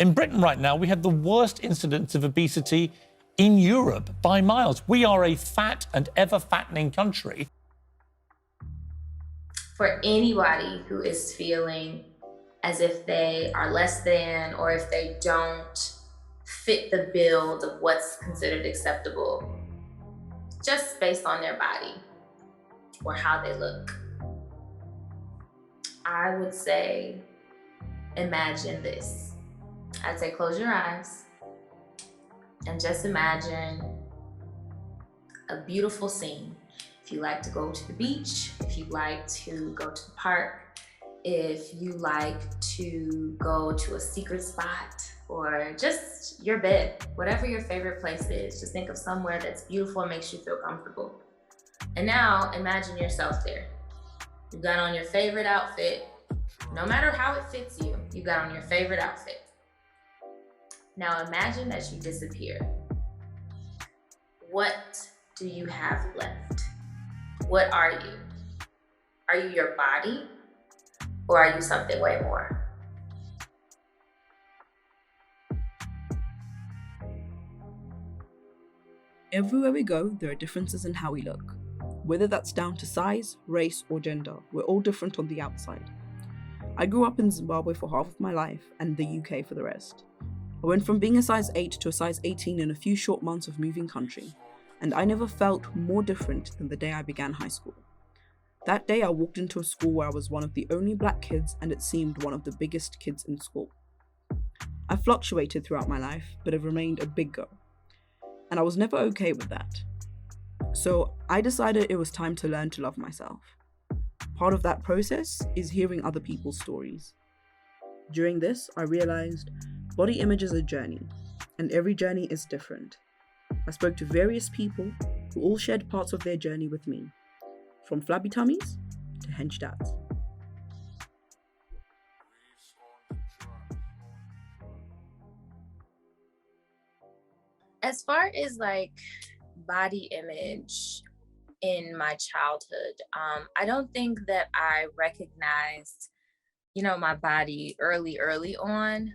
In Britain right now, we have the worst incidence of obesity in Europe by miles. We are a fat and ever fattening country. For anybody who is feeling as if they are less than, or if they don't fit the build of what's considered acceptable, just based on their body or how they look, I would say, imagine this. I'd say close your eyes and just imagine a beautiful scene. If you like to go to the beach, if you like to go to the park, if you like to go to a secret spot, or just your bed, whatever your favorite place is, just think of somewhere that's beautiful and makes you feel comfortable. And now imagine yourself there. You got on your favorite outfit. No matter how it fits you, you got on your favorite outfit. Now imagine that you disappear. What do you have left? What are you? Are you your body, or are you something way more? Everywhere we go, there are differences in how we look. Whether that's down to size, race, or gender, we're all different on the outside. I grew up in Zimbabwe for half of my life and the UK for the rest. I went from being a size 8 to a size 18 in a few short months of moving country, and I never felt more different than the day I began high school. That day I walked into a school where I was one of the only black kids, and it seemed one of the biggest kids in school. I fluctuated throughout my life, but have remained a big girl, and I was never okay with that. So I decided it was time to learn to love myself. Part of that process is hearing other people's stories. During this, I realized body image is a journey, and every journey is different. I spoke to various people who all shared parts of their journey with me, from flabby tummies to hench dads. As far as like body image in my childhood, I don't think that I recognized, my body early on.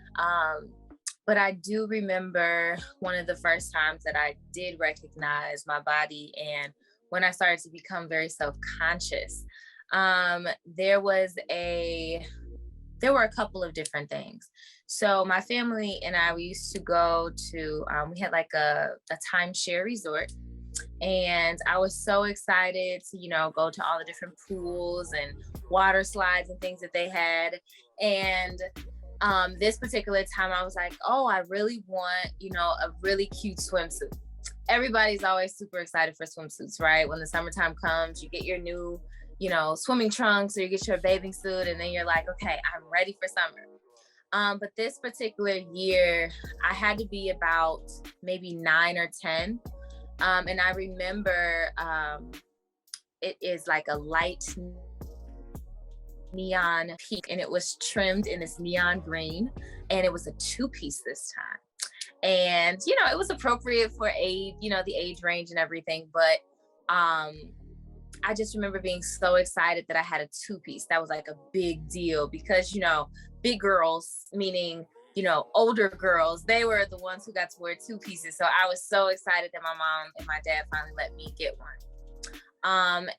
But I do remember one of the first times that I did recognize my body, and when I started to become very self-conscious, there were a couple of different things. So my family and I, we used to go to, we had like a timeshare resort, and I was so excited to, go to all the different pools and water slides and things that they had. And this particular time I was like, oh, I really want, a really cute swimsuit. Everybody's always super excited for swimsuits, right? When the summertime comes, you get your new, swimming trunks, or you get your bathing suit, and then you're like, okay, I'm ready for summer. But this particular year, I had to be about maybe 9 or 10. And I remember it is like a light neon pink, and it was trimmed in this neon green, and it was a 2-piece this time. And, it was appropriate for age, the age range and everything. But I just remember being so excited that I had a 2-piece. That was like a big deal because, big girls, meaning, older girls, they were the ones who got to wear 2 pieces. So I was so excited that my mom and my dad finally let me get one.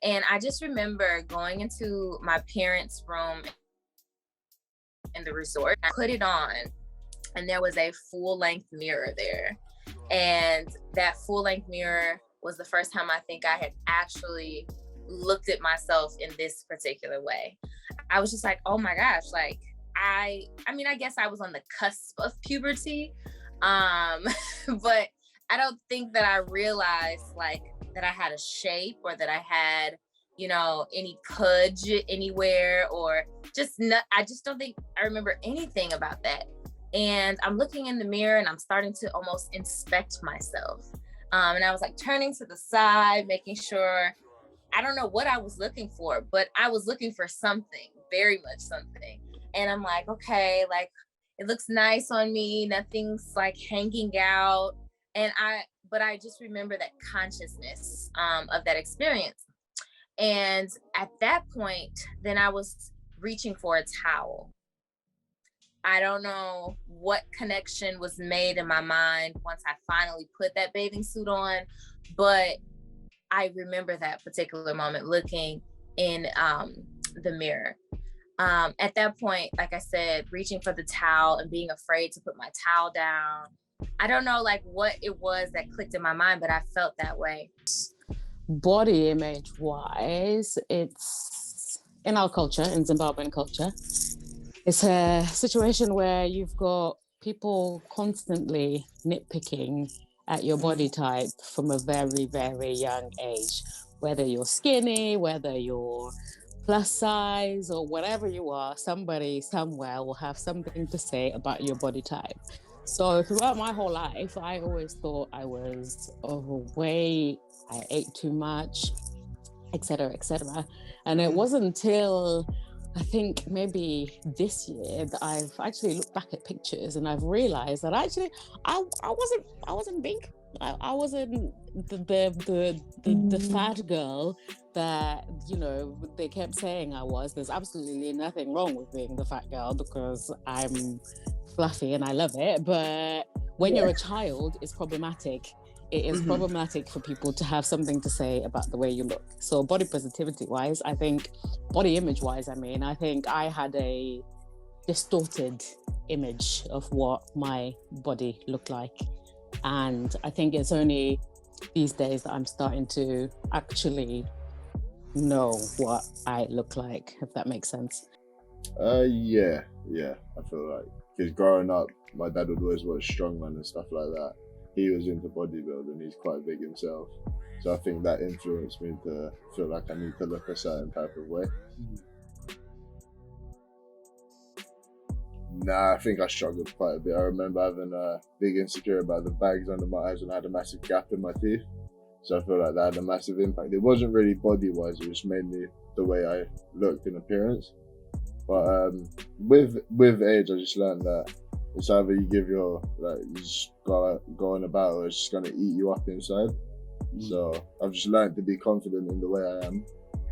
And I just remember going into my parents' room in the resort. I put it on, and there was a full-length mirror there. And that full-length mirror was the first time I think I had actually looked at myself in this particular way. I was just like, oh my gosh, like, I guess I was on the cusp of puberty, but I don't think that I realized like that I had a shape, or that I had, any pudge anywhere, or I just don't think I remember anything about that. And I'm looking in the mirror, and I'm starting to almost inspect myself. And I was like turning to the side, making sure, I don't know what I was looking for, but I was looking for something, very much something. And I'm like, okay, like it looks nice on me. Nothing's like hanging out. But I just remember that consciousness of that experience. And at that point, then I was reaching for a towel. I don't know what connection was made in my mind once I finally put that bathing suit on, but I remember that particular moment looking in the mirror. At that point, like I said, reaching for the towel and being afraid to put my towel down. I don't know like what it was that clicked in my mind, but I felt that way. Body image wise, it's in our culture, in Zimbabwean culture, it's a situation where you've got people constantly nitpicking at your body type from a very, very young age. Whether you're skinny, whether you're plus size, or whatever you are, somebody somewhere will have something to say about your body type. So throughout my whole life, I always thought I was overweight, I ate too much, etc., etc. And it wasn't until I think maybe this year that I've actually looked back at pictures and I've realized that actually I wasn't big. I wasn't the fat girl that, you know, they kept saying I was. There's absolutely nothing wrong with being the fat girl because I'm fluffy and I love it. But when you're a child, it's problematic. It is problematic for people to have something to say about the way you look. So body positivity wise, I think, body image wise, I think I had a distorted image of what my body looked like. And I think it's only these days that I'm starting to actually know what I look like, if that makes sense. Yeah. I feel like, because growing up, my dad would always watch strongman and stuff like that. He was into bodybuilding, he's quite big himself. So I think that influenced me to feel like I need to look a certain type of way. Nah, I think I struggled quite a bit. I remember having a big insecurity about the bags under my eyes and I had a massive gap in my teeth. So I feel like that had a massive impact. It wasn't really body-wise, it was mainly the way I looked in appearance. But with age, I just learned that it's either you give your, like, you just going about, or it's just gonna eat you up inside. So I've just learned to be confident in the way I am.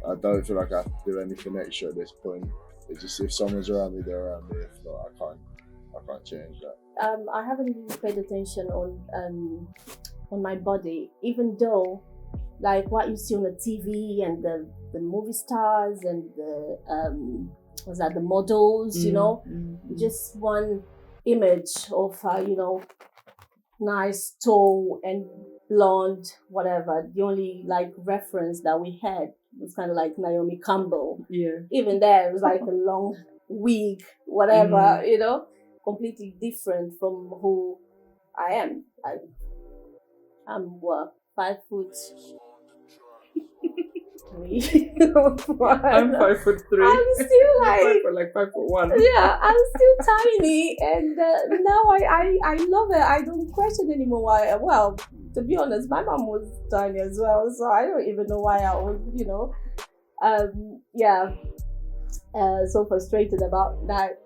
I don't feel like I have to do anything extra at this point. It's just, if someone's around me, they're around me. If not, I can't change that. I haven't really paid attention on my body, even though, like, what you see on the TV and the movie stars and the models, you know, just one image of nice, tall and blonde, whatever. The only like reference that we had was kind of like Naomi Campbell. Yeah. Even there, it was like a long wig, whatever, you know, completely different from who I am. I'm what, 5 foot 3. I'm 5 foot 3. I'm still like 5 foot 1. Yeah, I'm still tiny, and now I love it. I don't question anymore why. Well, to be honest, my mom was tiny as well, so I don't even know why I was, so frustrated about that.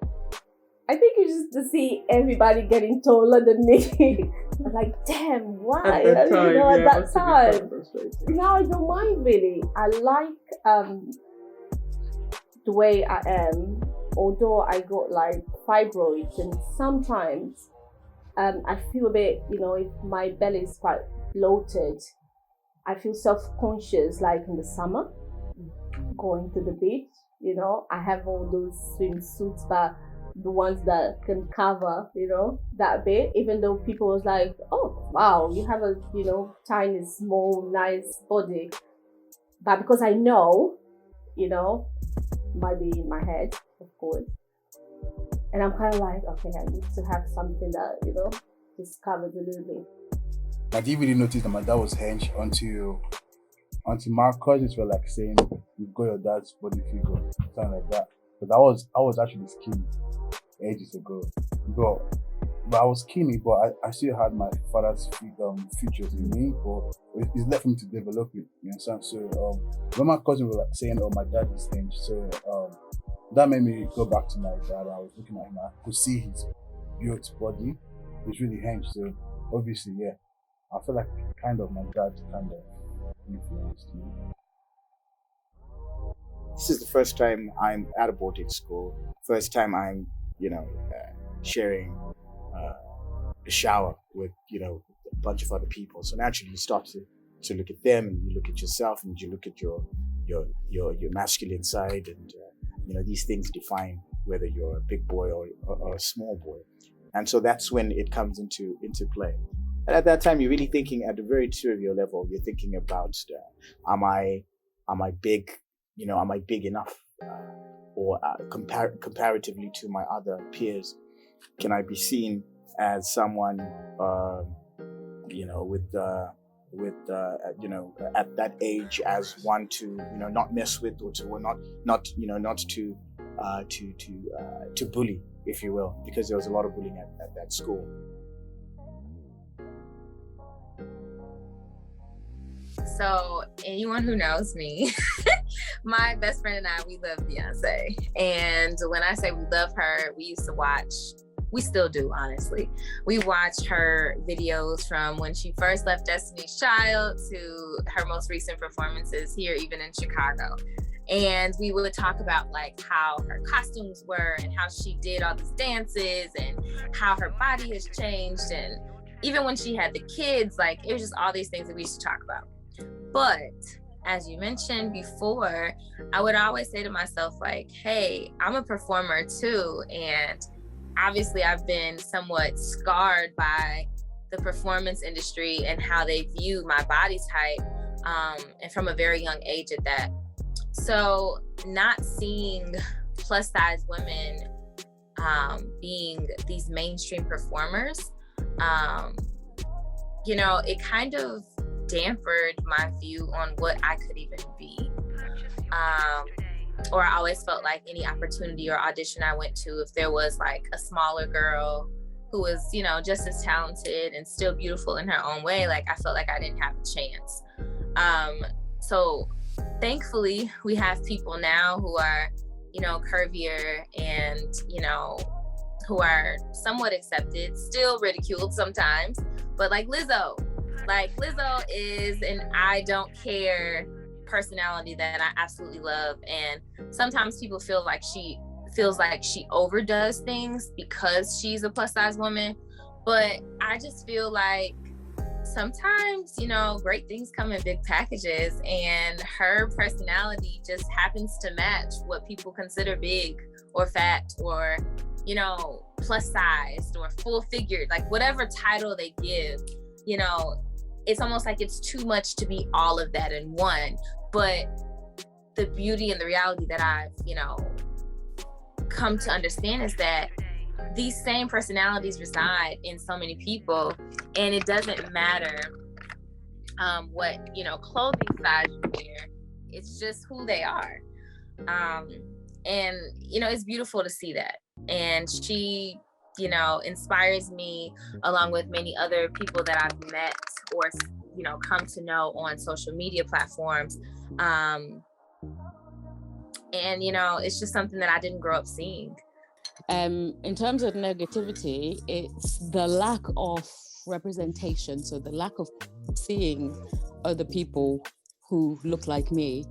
I think it's just to see everybody getting taller than me. I'm like, damn, why? At that time. Now I don't mind really. I like the way I am, although I got like fibroids, and sometimes I feel a bit, if my belly is quite bloated, I feel self-conscious, like in the summer, going to the beach, I have all those swimsuits, but the ones that can cover, that bit, even though people was like, oh, wow, you have a, tiny, small, nice body. But because I know, might be in my head, of course. And I'm kind of like, okay, I need to have something that, just covers a little bit. I didn't really notice that my dad was hench until my cousins were like saying, you've got your dad's body figure, something like that. But I was actually skinny ages ago. But I was skinny, but I still had my father's features in me, but it's left me to develop it, you understand? So when my cousins were like saying, oh, my dad is hench, so that made me go back to my dad. I was looking at him, I could see his built body. He's really hench, so obviously, yeah, I feel like kind of my dad kind of influenced me. This is the first time I'm at a boarding school. First time I'm, sharing a shower with, a bunch of other people. So naturally you start to look at them, and you look at yourself, and you look at your masculine side, and these things define whether you're a big boy or a small boy. And so that's when it comes into play. And at that time, you're really thinking at a very trivial level. You're thinking about, am I big? Am I big enough? Or comparatively to my other peers, can I be seen as someone, at that age, as one to, not mess with, or to bully, if you will, because there was a lot of bullying at that school. So anyone who knows me, my best friend and I, we love Beyonce. And when I say we love her, we used to watch, we still do, honestly. We watch her videos from when she first left Destiny's Child to her most recent performances here, even in Chicago. And we would talk about like how her costumes were and how she did all these dances and how her body has changed. And even when she had the kids, like it was just all these things that we used to talk about. But as you mentioned before, I would always say to myself, like, hey, I'm a performer too. And obviously I've been somewhat scarred by the performance industry and how they view my body type, and from a very young age at that. So not seeing plus size women being these mainstream performers, it kind of dampened my view on what I could even be. Or I always felt like any opportunity or audition I went to, if there was like a smaller girl who was, just as talented and still beautiful in her own way, like I felt like I didn't have a chance. So thankfully we have people now who are, curvier and, who are somewhat accepted, still ridiculed sometimes, but like Lizzo is an I don't care personality that I absolutely love. And sometimes people feel like she overdoes things because she's a plus size woman. But I just feel like sometimes, great things come in big packages, and her personality just happens to match what people consider big or fat or, plus sized or full figured, like whatever title they give, it's almost like it's too much to be all of that in one. But the beauty and the reality that I've, come to understand is that these same personalities reside in so many people, and it doesn't matter what, clothing size you wear. It's just who they are. And, it's beautiful to see that. And she, inspires me along with many other people that I've met or, come to know on social media platforms. And, it's just something that I didn't grow up seeing. In terms of negativity, it's the lack of representation. So the lack of seeing other people who look like me,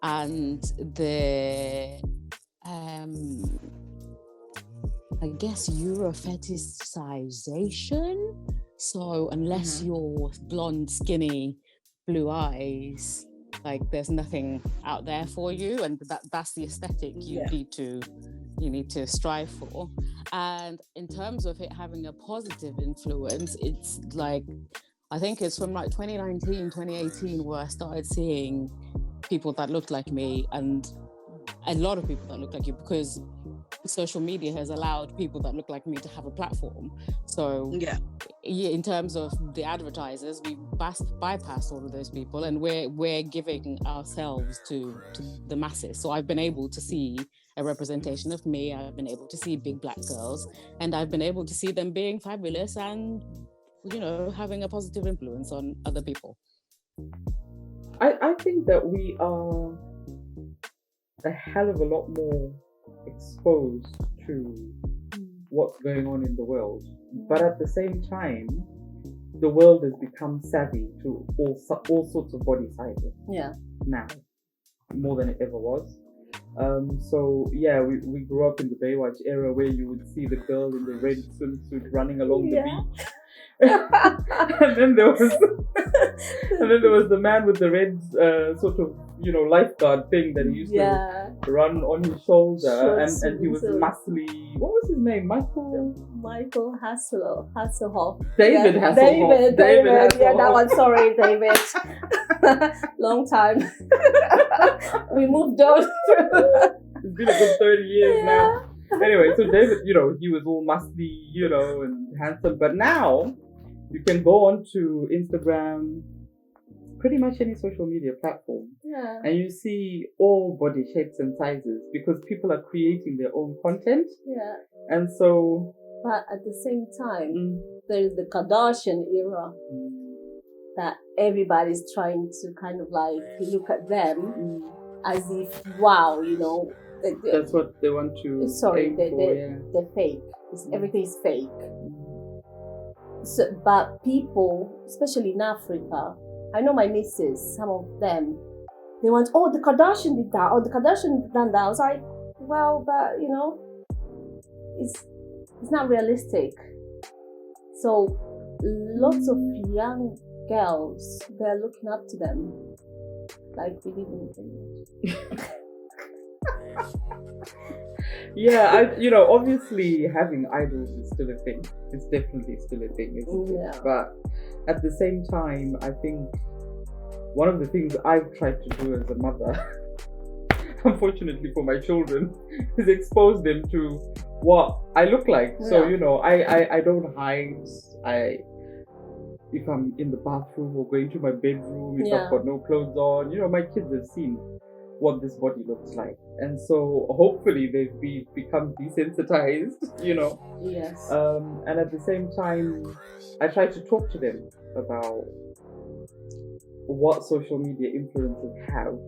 and the, I guess, Eurofetishization. So unless you're blonde, skinny, blue eyes, like there's nothing out there for you, and that's the aesthetic you need to strive for. And in terms of it having a positive influence, it's like, I think it's from like 2019, 2018 where I started seeing people that looked like me, and a lot of people that look like you, because social media has allowed people that look like me to have a platform. So in terms of the advertisers, we bypass all of those people, and we're giving ourselves to the masses. So I've been able to see a representation of me. I've been able to see big black girls, and I've been able to see them being fabulous and, having a positive influence on other people. I think that we are a hell of a lot more exposed to what's going on in the world, but at the same time, the world has become savvy to all sorts of body sizes. Yeah. Now, more than it ever was. So yeah, we grew up in the Baywatch era where you would see the girl in the red swimsuit running along the beach. and then there was the man with the red sort of lifeguard thing that he used to run on his shoulder, and he was muscly. What was his name? Michael Hasselhoff. David Hasselhoff. David Hasselhoff. Yeah, that one. Sorry, David. Long time. We moved on. It's been a good 30 years now. Anyway, so David, he was all muscly, and handsome. But now you can go on to Instagram, pretty much any social media platform, and you see all body shapes and sizes because people are creating their own content. Yeah. And so. But at the same time, there's the Kardashian era that everybody's trying to kind of like look at them as if, wow, that's what they want to. Sorry, they're fake. Everything is fake. So, but people, especially in Africa, I know my nieces, some of them, they want, the Kardashian did that, the Kardashian done that. I was like, well, but it's not realistic. So lots of young girls, they're looking up to them like we didn't. Yeah, obviously having idols is still a thing. It's definitely still a thing, isn't it? But at the same time, I think one of the things I've tried to do as a mother, unfortunately for my children, is expose them to what I look like. So, I don't hide. If I'm in the bathroom or going to my bedroom, if I've got no clothes on, my kids have seen what this body looks like. And so hopefully they've become desensitized, Yes. And at the same time, I try to talk to them about what social media influencers have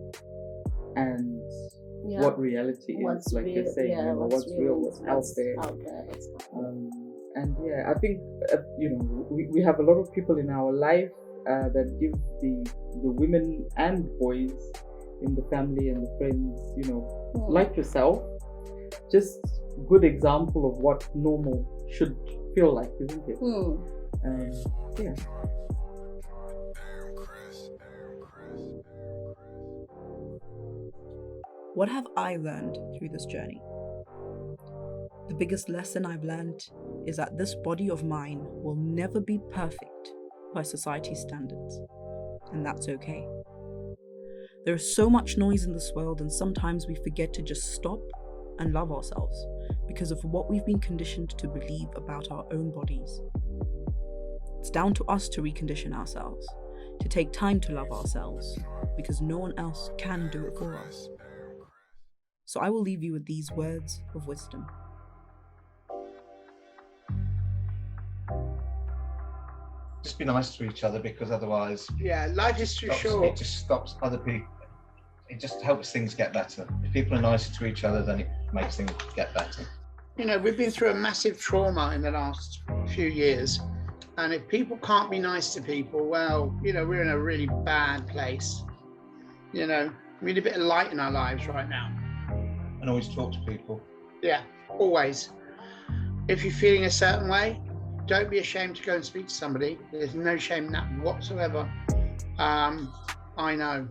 and what reality is, like you're saying, what's real, what's out there. And I think we have a lot of people in our life that give the women and boys in the family and the friends, like yourself, just good example of what normal should feel like, isn't it? What have I learned through this journey? The biggest lesson I've learned is that this body of mine will never be perfect by society's standards, and that's okay. There is so much noise in this world, and sometimes we forget to just stop and love ourselves because of what we've been conditioned to believe about our own bodies. It's down to us to recondition ourselves, to take time to love ourselves, because no one else can do it for us. So I will leave you with these words of wisdom. Just be nice to each other, because otherwise, life is too short. It just stops other people. It just helps things get better. If people are nicer to each other, then it makes things get better. We've been through a massive trauma in the last few years, and if people can't be nice to people, well, we're in a really bad place. We need a bit of light in our lives right now. And always talk to people. Yeah, always. If you're feeling a certain way, don't be ashamed to go and speak to somebody. There's no shame in that whatsoever. I know.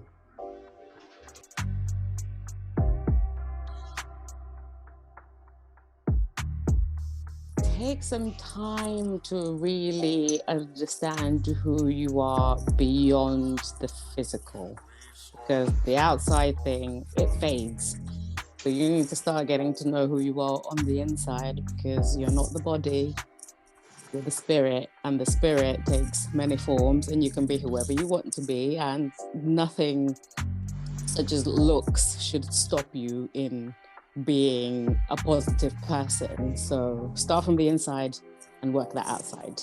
Take some time to really understand who you are beyond the physical, because the outside thing, it fades. So you need to start getting to know who you are on the inside, because you're not the body, you're the spirit, and the spirit takes many forms, and you can be whoever you want to be, and nothing such as looks should stop you in being a positive person. So start from the inside and work that outside.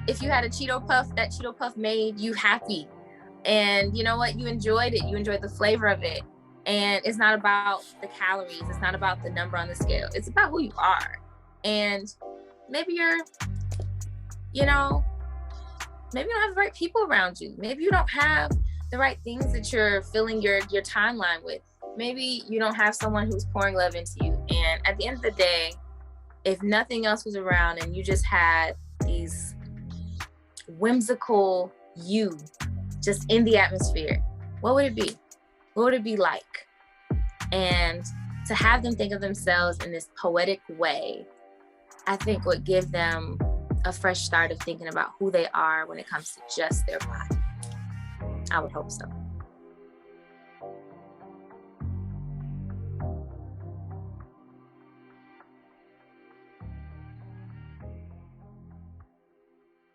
If you had a Cheeto Puff, that Cheeto Puff made you happy. And you know what? You enjoyed it. You enjoyed the flavor of it. And it's not about the calories. It's not about the number on the scale. It's about who you are. And maybe you're, maybe you don't have the right people around you. Maybe you don't have the right things that you're filling your timeline with. Maybe you don't have someone who's pouring love into you. And at the end of the day, if nothing else was around and you just had these whimsical you just in the atmosphere, what would it be? What would it be like? And to have them think of themselves in this poetic way, I think would give them a fresh start of thinking about who they are when it comes to just their body. I would hope so.